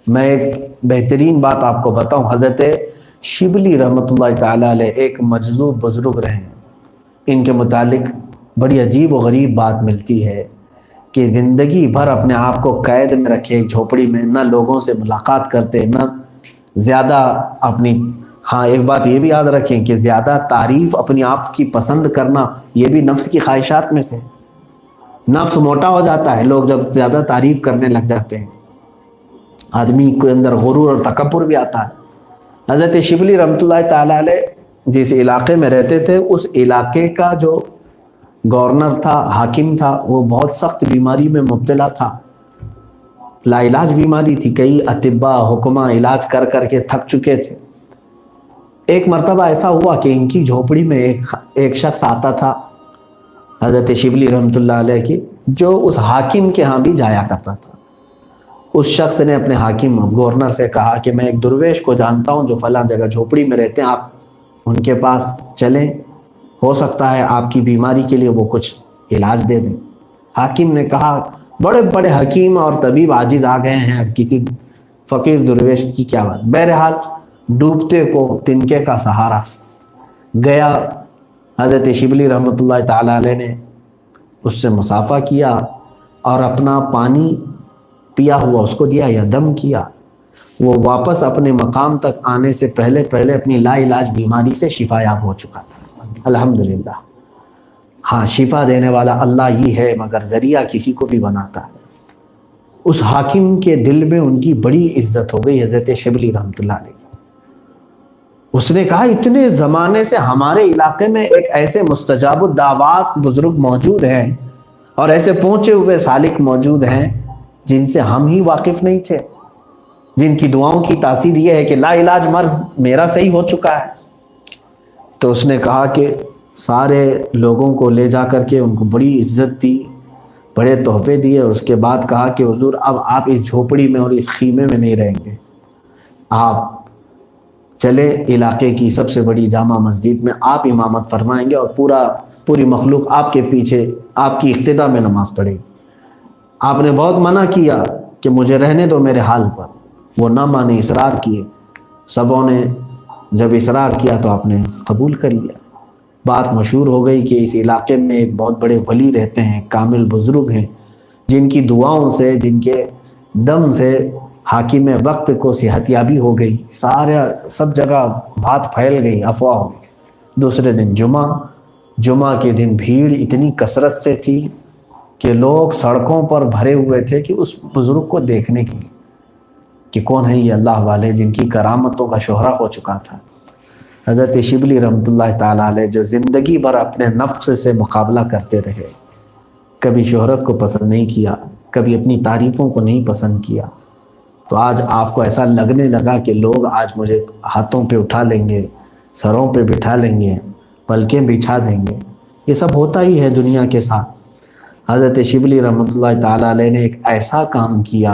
میں ایک بہترین بات آپ کو بتاؤں، حضرت شبلی رحمۃ اللہ تعالیٰ علیہ ایک مجذوب بزرگ رہے ہیں۔ ان کے متعلق بڑی عجیب و غریب بات ملتی ہے کہ زندگی بھر اپنے آپ کو قید میں رکھے ایک جھوپڑی میں، نہ لوگوں سے ملاقات کرتے، نہ زیادہ اپنی، ہاں ایک بات یہ بھی یاد رکھیں کہ زیادہ تعریف اپنی آپ کی پسند کرنا یہ بھی نفس کی خواہشات میں سے، نفس موٹا ہو جاتا ہے لوگ جب زیادہ تعریف کرنے لگ جاتے ہیں، آدمی کے اندر غرور اور تکبر بھی آتا ہے۔ حضرت شبلی رحمۃ اللہ تعالیٰ علیہ جس علاقے میں رہتے تھے، اس علاقے کا جو گورنر تھا، حاکم تھا، وہ بہت سخت بیماری میں مبتلا تھا، لا علاج بیماری تھی، کئی اطباء حکماء علاج کر کر کے تھک چکے تھے۔ ایک مرتبہ ایسا ہوا کہ ان کی جھوپڑی میں ایک شخص آتا تھا حضرت شبلی رحمۃ اللہ علیہ کی، جو اس حاکم کے ہاں بھی جایا کرتا تھا۔ اس شخص نے اپنے حاکم گورنر سے کہا کہ میں ایک درویش کو جانتا ہوں جو فلاں جگہ جھوپڑی میں رہتے ہیں، آپ ان کے پاس چلیں، ہو سکتا ہے آپ کی بیماری کے لیے وہ کچھ علاج دے دیں۔ حاکم نے کہا بڑے بڑے حکیم اور طبیب عاجز آ گئے ہیں، اب کسی فقیر درویش کی کیا بات۔ بہرحال ڈوبتے کو تنکے کا سہارا گیا، حضرت شبلی رحمۃ اللہ تعالیٰ علیہ نے اس سے مصافحہ کیا اور اپنا پانی پیا ہوا اس کو دیا یا دم کیا۔ وہ واپس اپنے مقام تک آنے سے پہلے اپنی لا علاج بیماری سے شفا یاب ہو چکا تھا۔ الحمدللہ، ہاں شفا دینے والا اللہ ہی ہے، مگر ذریعہ کسی کو بھی بناتا ہے۔ اس حاکم کے دل میں ان کی بڑی عزت ہو گئی حضرت شبلی رحمۃ اللہ علیہ۔ اس نے کہا اتنے زمانے سے ہمارے علاقے میں ایک ایسے مستجاب الدعوات بزرگ موجود ہیں اور ایسے پہنچے ہوئے سالک موجود ہیں جن سے ہم ہی واقف نہیں تھے، جن کی دعاؤں کی تاثیر یہ ہے کہ لا علاج مرض میرا صحیح ہو چکا ہے۔ تو اس نے کہا کہ سارے لوگوں کو لے جا کر کے ان کو بڑی عزت دی، بڑے تحفے دیے، اور اس کے بعد کہا کہ حضور اب آپ اس جھوپڑی میں اور اس خیمے میں نہیں رہیں گے، آپ چلے علاقے کی سب سے بڑی جامع مسجد میں آپ امامت فرمائیں گے اور پوری مخلوق آپ کے پیچھے آپ کی اقتداء میں نماز پڑھے گی۔ آپ نے بہت منع کیا کہ مجھے رہنے دو میرے حال پر، وہ نہ مانے، اصرار کیے، سبوں نے جب اصرار کیا تو آپ نے قبول کر لیا۔ بات مشہور ہو گئی کہ اس علاقے میں ایک بہت بڑے ولی رہتے ہیں، کامل بزرگ ہیں، جن کی دعاؤں سے، جن کے دم سے حاکم وقت کو صحت یابی ہو گئی، سب جگہ بات پھیل گئی، افواہ ہو گئی۔ دوسرے دن جمعہ کے دن بھیڑ اتنی کثرت سے تھی کہ لوگ سڑکوں پر بھرے ہوئے تھے کہ اس بزرگ کو دیکھنے کے لیے کہ کون ہے یہ اللہ والے جن کی کرامتوں کا شہرہ ہو چکا تھا۔ حضرت شبلی رحمۃ اللہ تعالیٰ علیہ جو زندگی بھر اپنے نفس سے مقابلہ کرتے رہے، کبھی شہرت کو پسند نہیں کیا، کبھی اپنی تعریفوں کو نہیں پسند کیا، تو آج آپ کو ایسا لگنے لگا کہ لوگ آج مجھے ہاتھوں پہ اٹھا لیں گے، سروں پہ بٹھا لیں گے، پلکیں بچھا دیں گے۔ یہ سب ہوتا ہی ہے دنیا کے ساتھ۔ حضرت شبلی رحمۃ اللہ تعالیٰ علیہ نے ایک ایسا کام کیا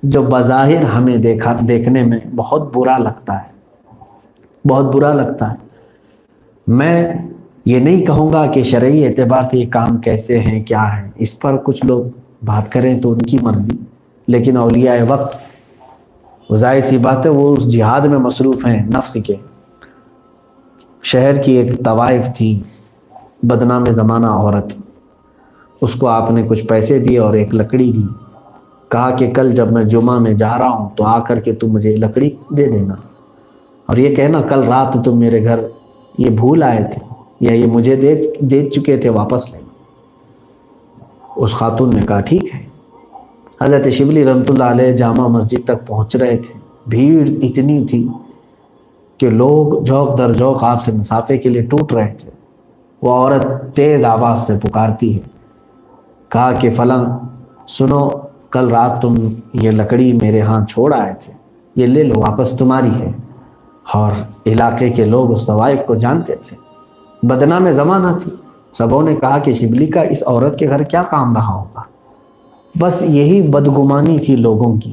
جو بظاہر ہمیں دیکھنے میں بہت برا لگتا ہے، بہت برا لگتا ہے۔ میں یہ نہیں کہوں گا کہ شرعی اعتبار سے یہ کام کیسے ہیں، کیا ہے، اس پر کچھ لوگ بات کریں تو ان کی مرضی، لیکن اولیاء وقت ظاہر سی بات ہے وہ اس جہاد میں مصروف ہیں نفس کے۔ شہر کی ایک طوائف تھی، بدنام زمانہ عورت، اس کو آپ نے کچھ پیسے دیے اور ایک لکڑی دی، کہا کہ کل جب میں جمعہ میں جا رہا ہوں تو آ کر کے تم مجھے لکڑی دے دینا، اور یہ کہنا کل رات تم میرے گھر یہ بھول آئے تھے یا یہ مجھے دے چکے تھے، واپس لیں۔ اس خاتون نے کہا ٹھیک ہے۔ حضرت شبلی رحمۃ اللہ علیہ جامع مسجد تک پہنچ رہے تھے، بھیڑ اتنی تھی کہ لوگ جوق در جوق آپ سے مصافحے کے لیے ٹوٹ رہے تھے۔ وہ عورت تیز آواز سے پکارتی ہے، کہا کہ فلاں سنو، کل رات تم یہ لکڑی میرے ہاں چھوڑ آئے تھے، یہ لے لو، واپس تمہاری ہے۔ اور علاقے کے لوگ اس طوائف کو جانتے تھے، بدنام زمانہ تھی، سبوں نے کہا کہ شبلی کا اس عورت کے گھر کیا کام رہا ہوگا۔ بس یہی بدگمانی تھی لوگوں کی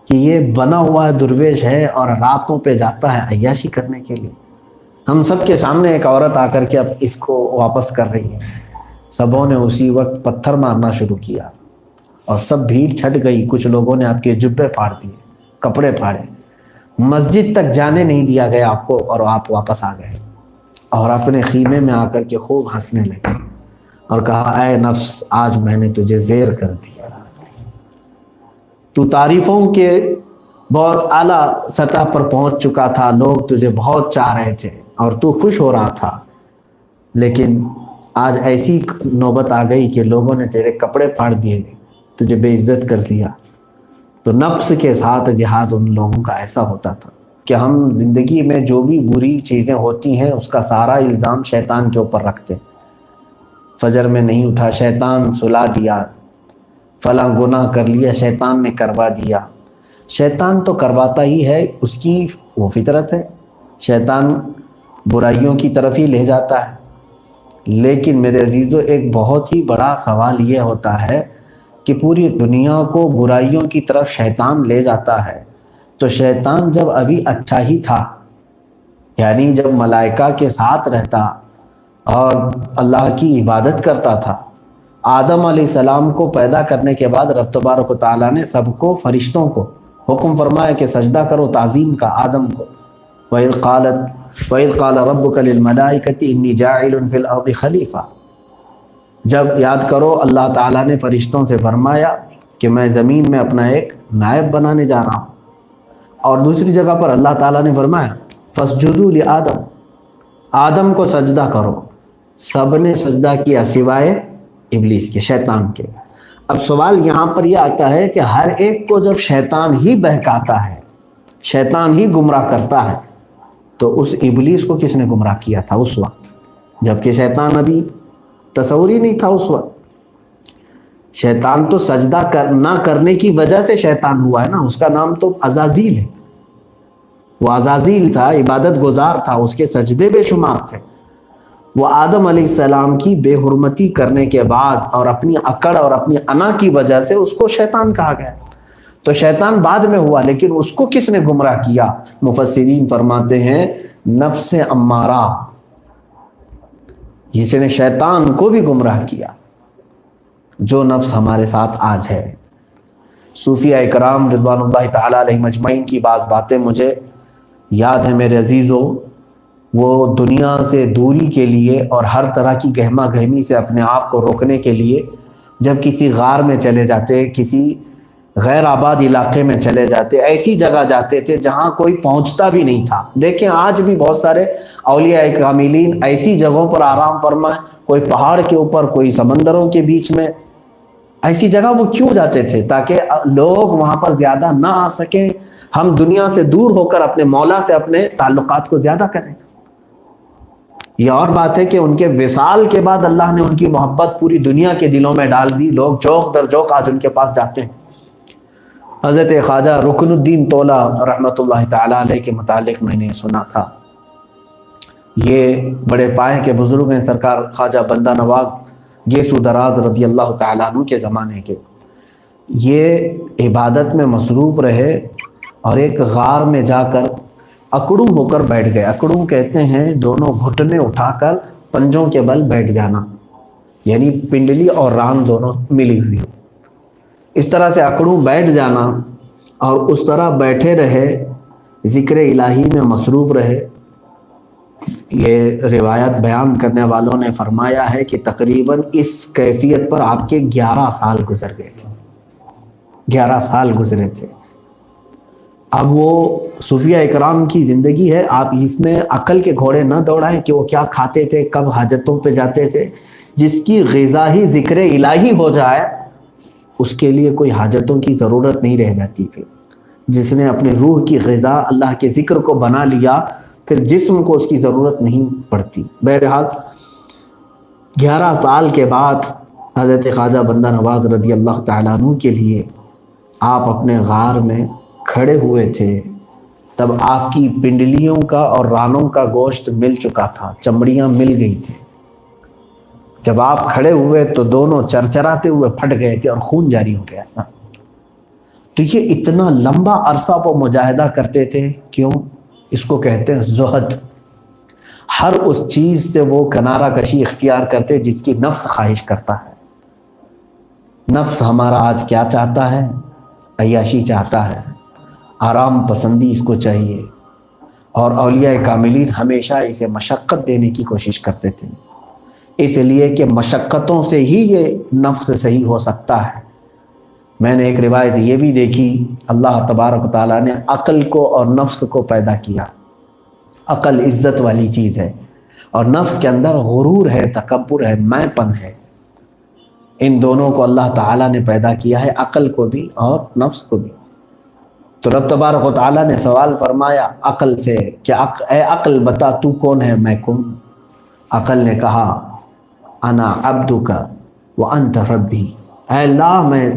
کہ یہ بنا ہوا درویش ہے اور راتوں پہ جاتا ہے عیاشی کرنے کے لیے۔ ہم سب کے سامنے ایک عورت آ کر کے اب اس کو واپس کر رہی ہے۔ سبوں نے اسی وقت پتھر مارنا شروع کیا اور سب بھیڑ چھٹ گئی، کچھ لوگوں نے آپ کے جبے پھاڑ دیے۔ کپڑے پھاڑے، مسجد تک جانے نہیں دیا گیا آپ کو، اور آپ واپس آ گئے اور اپنے خیمے میں آ کر کے خوب ہنسنے لگے اور کہا اے نفس آج میں نے تجھے زیر کر دیا، تو تعریفوں کے بہت اعلیٰ سطح پر پہنچ چکا تھا، لوگ تجھے بہت چاہ رہے تھے اور تو خوش ہو رہا تھا، لیکن آج ایسی نوبت آ گئی کہ لوگوں نے تیرے کپڑے پھاڑ دیے، تجھے بے عزت کر دیا۔ تو نفس کے ساتھ جہاد ان لوگوں کا ایسا ہوتا تھا کہ ہم زندگی میں جو بھی بری چیزیں ہوتی ہیں اس کا سارا الزام شیطان کے اوپر رکھتے ہیں۔ فجر میں نہیں اٹھا، شیطان سلا دیا، فلاں گناہ کر لیا، شیطان نے کروا دیا۔ شیطان تو کرواتا ہی ہے، اس کی وہ فطرت ہے، شیطان برائیوں کی طرف ہی لے جاتا ہے۔ لیکن میرے عزیزو ایک بہت ہی بڑا سوال یہ ہوتا ہے کہ پوری دنیا کو برائیوں کی طرف شیطان لے جاتا ہے، تو شیطان جب ابھی اچھا ہی تھا، یعنی جب ملائکہ کے ساتھ رہتا اور اللہ کی عبادت کرتا تھا، آدم علیہ السلام کو پیدا کرنے کے بعد رب تبارک و تعالیٰ نے سب کو، فرشتوں کو حکم فرمایا کہ سجدہ کرو تعظیم کا آدم کو۔ وَإِذْ قَالَ رَبُّكَ لِلْمَلَائِكَةِ إِنِّي جَاعِلٌ فِي الْأَرْضِ خَلِيفَةً، جب یاد کرو اللہ تعالیٰ نے فرشتوں سے فرمایا کہ میں زمین میں اپنا ایک نائب بنانے جا رہا ہوں، اور دوسری جگہ پر اللہ تعالیٰ نے فرمایا فَاسْجُدُوا لِآدَمَ، آدم کو سجدہ کرو، سب نے سجدہ کیا سوائے ابلیس کے، شیطان کے۔ اب سوال یہاں پر یہ آتا ہے کہ ہر ایک کو جب شیطان ہی بہکاتا ہے، شیطان ہی گمراہ کرتا ہے، تو اس ابلیس کو کس نے گمراہ کیا تھا اس وقت، جبکہ شیطان ابھی تصور ہی نہیں تھا اس وقت۔ شیطان تو سجدہ نہ کرنے کی وجہ سے شیطان ہوا ہے نا، اس کا نام تو عزازیل ہے، وہ عزازیل تھا، عبادت گزار تھا، اس کے سجدے بے شمار تھے۔ وہ آدم علیہ السلام کی بے حرمتی کرنے کے بعد اور اپنی اکڑ اور اپنی انا کی وجہ سے اس کو شیطان کہا گیا، تو شیطان بعد میں ہوا، لیکن اس کو کس نے گمراہ کیا؟ مفسرین فرماتے ہیں نفس امارہ، جس نے شیطان کو بھی گمراہ کیا، جو نفس ہمارے ساتھ آج ہے۔ صوفیہ اکرام رضوان اللہ تعالیٰ علیہ مجمعین کی بعض باتیں مجھے یاد ہیں میرے عزیزو، وہ دنیا سے دوری کے لیے اور ہر طرح کی گہما گہمی سے اپنے آپ کو روکنے کے لیے جب کسی غار میں چلے جاتے، کسی غیر آباد علاقے میں چلے جاتے، ایسی جگہ جاتے تھے جہاں کوئی پہنچتا بھی نہیں تھا۔ دیکھیں آج بھی بہت سارے اولیاء کاملین ایسی جگہوں پر آرام فرمائے، کوئی پہاڑ کے اوپر، کوئی سمندروں کے بیچ میں، ایسی جگہ وہ کیوں جاتے تھے؟ تاکہ لوگ وہاں پر زیادہ نہ آ سکیں، ہم دنیا سے دور ہو کر اپنے مولا سے اپنے تعلقات کو زیادہ کریں۔ یہ اور بات ہے کہ ان کے وصال کے بعد اللہ نے ان کی محبت پوری دنیا کے دلوں میں ڈال دی، لوگ جوق در جوق آج ان کے پاس جاتے ہیں۔ حضرت خواجہ رکن الدین طولہ رحمۃ اللہ تعالیٰ علیہ کے متعلق میں نے سنا تھا، یہ بڑے پائے کے بزرگ ہیں، سرکار خواجہ بندہ نواز گیسو دراز رضی اللہ تعالیٰ عنہ کے زمانے کے۔ یہ عبادت میں مصروف رہے اور ایک غار میں جا کر اکڑوں ہو کر بیٹھ گئے۔ اکڑوں کہتے ہیں دونوں گھٹنے اٹھا کر پنجوں کے بل بیٹھ جانا، یعنی پنڈلی اور ران دونوں ملی ہوئی، اس طرح سے اکڑوں بیٹھ جانا، اور اس طرح بیٹھے رہے، ذکر الہی میں مصروف رہے۔ یہ روایت بیان کرنے والوں نے فرمایا ہے کہ تقریباً اس کیفیت پر آپ کے 11 سال گزر گئے تھے، 11 سال گزرے تھے۔ اب وہ صوفیہ اکرام کی زندگی ہے، آپ اس میں عقل کے گھوڑے نہ دوڑائیں کہ وہ کیا کھاتے تھے، کب حاجتوں پہ جاتے تھے۔ جس کی غذا ہی ذکر الہی ہو جائے اس کے لیے کوئی حاجتوں کی ضرورت نہیں رہ جاتی، کہ جس نے اپنی روح کی غذا اللہ کے ذکر کو بنا لیا پھر جسم کو اس کی ضرورت نہیں پڑتی۔ بہرحال 11 سال کے بعد حضرت خواجہ بندہ نواز رضی اللہ تعالیٰ عنہ کے لیے آپ اپنے غار میں کھڑے ہوئے تھے، تب آپ کی پنڈلیوں کا اور رانوں کا گوشت مل چکا تھا، چمڑیاں مل گئی تھی۔ جب آپ کھڑے ہوئے تو دونوں چرچراتے ہوئے پھٹ گئے تھے اور خون جاری ہو گیا۔ تو یہ اتنا لمبا عرصہ وہ مجاہدہ کرتے تھے، کیوں؟ اس کو کہتے ہیں زہد۔ ہر اس چیز سے وہ کنارہ کشی اختیار کرتے جس کی نفس خواہش کرتا ہے۔ نفس ہمارا آج کیا چاہتا ہے؟ عیاشی چاہتا ہے، آرام پسندی اس کو چاہیے، اور اولیاء کاملین ہمیشہ اسے مشقت دینے کی کوشش کرتے تھے، اس لیے کہ مشقتوں سے ہی یہ نفس صحیح ہو سکتا ہے۔ میں نے ایک روایت یہ بھی دیکھی، اللہ تبارک و تعالیٰ نے عقل کو اور نفس کو پیدا کیا۔ عقل عزت والی چیز ہے، اور نفس کے اندر غرور ہے، تکبر ہے، میں پن ہے۔ ان دونوں کو اللہ تعالیٰ نے پیدا کیا ہے، عقل کو بھی اور نفس کو بھی۔ تو رب تبارک و تعالیٰ نے سوال فرمایا عقل سے کہ اے عقل بتا تو کون ہے، میں کون؟ عقل نے کہا انا عبدک وانت ربی، اے اللہ میں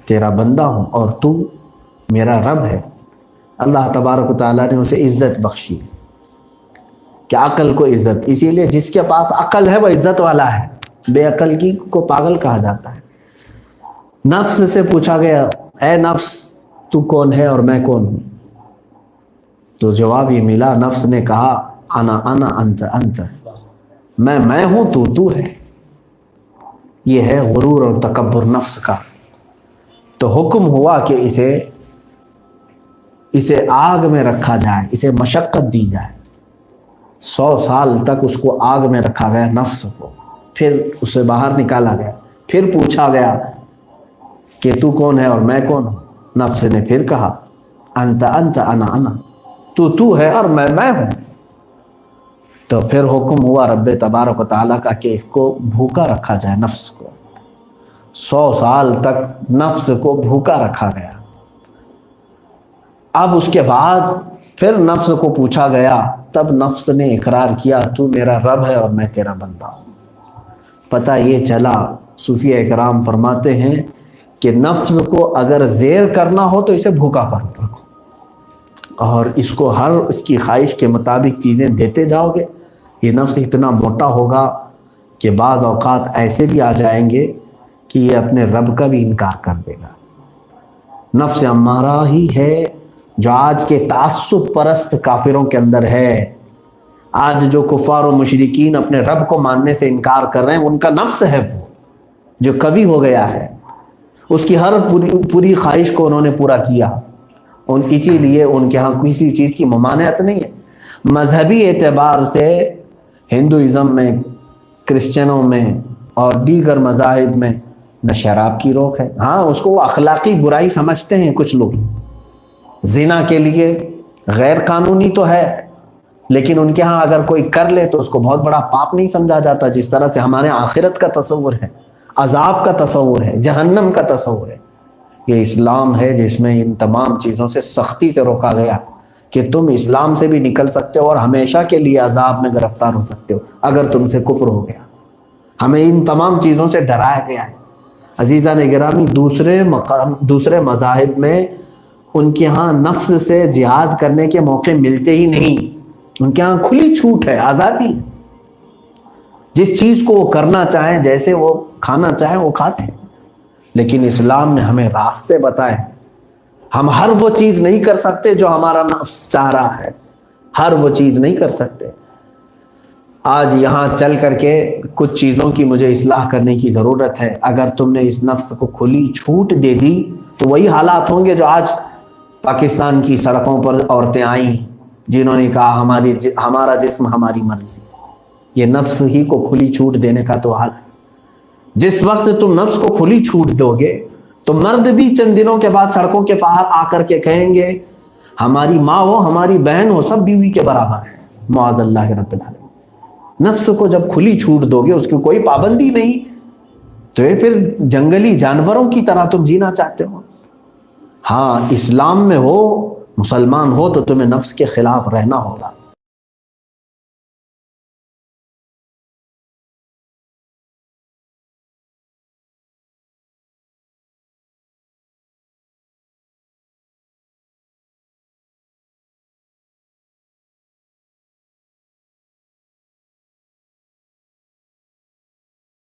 تیرا بندہ ہوں اور تو میرا رب ہے۔ اللہ تبارک و تعالیٰ نے اسے عزت بخشی کہ عقل کو عزت، اسی لیے جس کے پاس عقل ہے وہ عزت والا ہے، بے عقل کی کو پاگل کہا جاتا ہے۔ نفس سے پوچھا گیا اے نفس تو کون ہے اور میں کون ہوں؟ تو جواب یہ ملا، نفس نے کہا انا انت انت، میں ہوں تو ہے۔ یہ ہے غرور اور تکبر نفس کا۔ تو حکم ہوا کہ اسے آگ میں رکھا جائے، اسے مشقت دی جائے۔ 100 سال تک اس کو آگ میں رکھا گیا نفس کو، پھر اسے باہر نکالا گیا، پھر پوچھا گیا کہ تو کون ہے اور میں کون ہوں؟ نفس نے پھر کہا انت انا، تو ہے اور میں ہوں۔ تو پھر حکم ہوا رب تبارک و تعالیٰ کا کہ اس کو بھوکا رکھا جائے، نفس کو 100 سال تک نفس کو بھوکا رکھا گیا۔ اب اس کے بعد پھر نفس کو پوچھا گیا، تب نفس نے اقرار کیا تو میرا رب ہے اور میں تیرا بندہ ہوں۔ پتہ یہ چلا، صوفیہ اکرام فرماتے ہیں کہ نفس کو اگر زیر کرنا ہو تو اسے بھوکا کر رکھو، اور اس کو ہر اس کی خواہش کے مطابق چیزیں دیتے جاؤ گے، یہ نفس اتنا موٹا ہوگا کہ بعض اوقات ایسے بھی آ جائیں گے کہ یہ اپنے رب کا بھی انکار کر دے گا۔ نفس امارہ ہی ہے جو آج کے تعصب پرست کافروں کے اندر ہے۔ آج جو کفار و مشرکین اپنے رب کو ماننے سے انکار کر رہے ہیں، ان کا نفس ہے وہ جو کبھی ہو گیا ہے، اس کی ہر پوری خواہش کو انہوں نے پورا کیا، اسی لیے ان کے ہاں کسی چیز کی ممانعت نہیں ہے۔ مذہبی اعتبار سے ہندوازم میں، کرسچنوں میں اور دیگر مذاہب میں نہ شراب کی روک ہے، ہاں اس کو وہ اخلاقی برائی سمجھتے ہیں کچھ لوگ، زنا کے لیے غیر قانونی تو ہے، لیکن ان کے ہاں اگر کوئی کر لے تو اس کو بہت بڑا پاپ نہیں سمجھا جاتا، جس طرح سے ہمارے آخرت کا تصور ہے، عذاب کا تصور ہے، جہنم کا تصور ہے۔ یہ اسلام ہے جس میں ان تمام چیزوں سے سختی سے روکا گیا کہ تم اسلام سے بھی نکل سکتے ہو اور ہمیشہ کے لیے عذاب میں گرفتار ہو سکتے ہو اگر تم سے کفر ہو گیا۔ ہمیں ان تمام چیزوں سے ڈرایا گیا ہے۔ عزیزان گرامی، دوسرے مذاہب میں ان کے ہاں نفس سے جہاد کرنے کے موقع ملتے ہی نہیں، ان کے ہاں کھلی چھوٹ ہے، آزادی ہے، جس چیز کو وہ کرنا چاہیں، جیسے وہ کھانا چاہیں وہ کھاتے ہیں۔ لیکن اسلام نے ہمیں راستے بتائے، ہم ہر وہ چیز نہیں کر سکتے جو ہمارا نفس چاہ رہا ہے، ہر وہ چیز نہیں کر سکتے۔ آج یہاں چل کر کے کچھ چیزوں کی مجھے اصلاح کرنے کی ضرورت ہے۔ اگر تم نے اس نفس کو کھلی چھوٹ دے دی تو وہی حالات ہوں گے جو آج پاکستان کی سڑکوں پر عورتیں آئیں جنہوں نے کہا ہمارا جسم ہماری مرضی۔ یہ نفس ہی کو کھلی چھوٹ دینے کا تو حال ہے۔ جس وقت تم نفس کو کھلی چھوٹ دو گے تو مرد بھی چند دنوں کے بعد سڑکوں کے باہر آ کر کے کہیں گے ہماری ماں ہو، ہماری بہن ہو، سب بیوی کے برابر ہے، معاذ اللہ رب العالمین۔ نفس کو جب کھلی چھوٹ دو گے، اس کی کوئی پابندی نہیں، تو یہ پھر جنگلی جانوروں کی طرح تم جینا چاہتے ہو۔ ہاں اسلام میں ہو، مسلمان ہو، تو تمہیں نفس کے خلاف رہنا ہوگا۔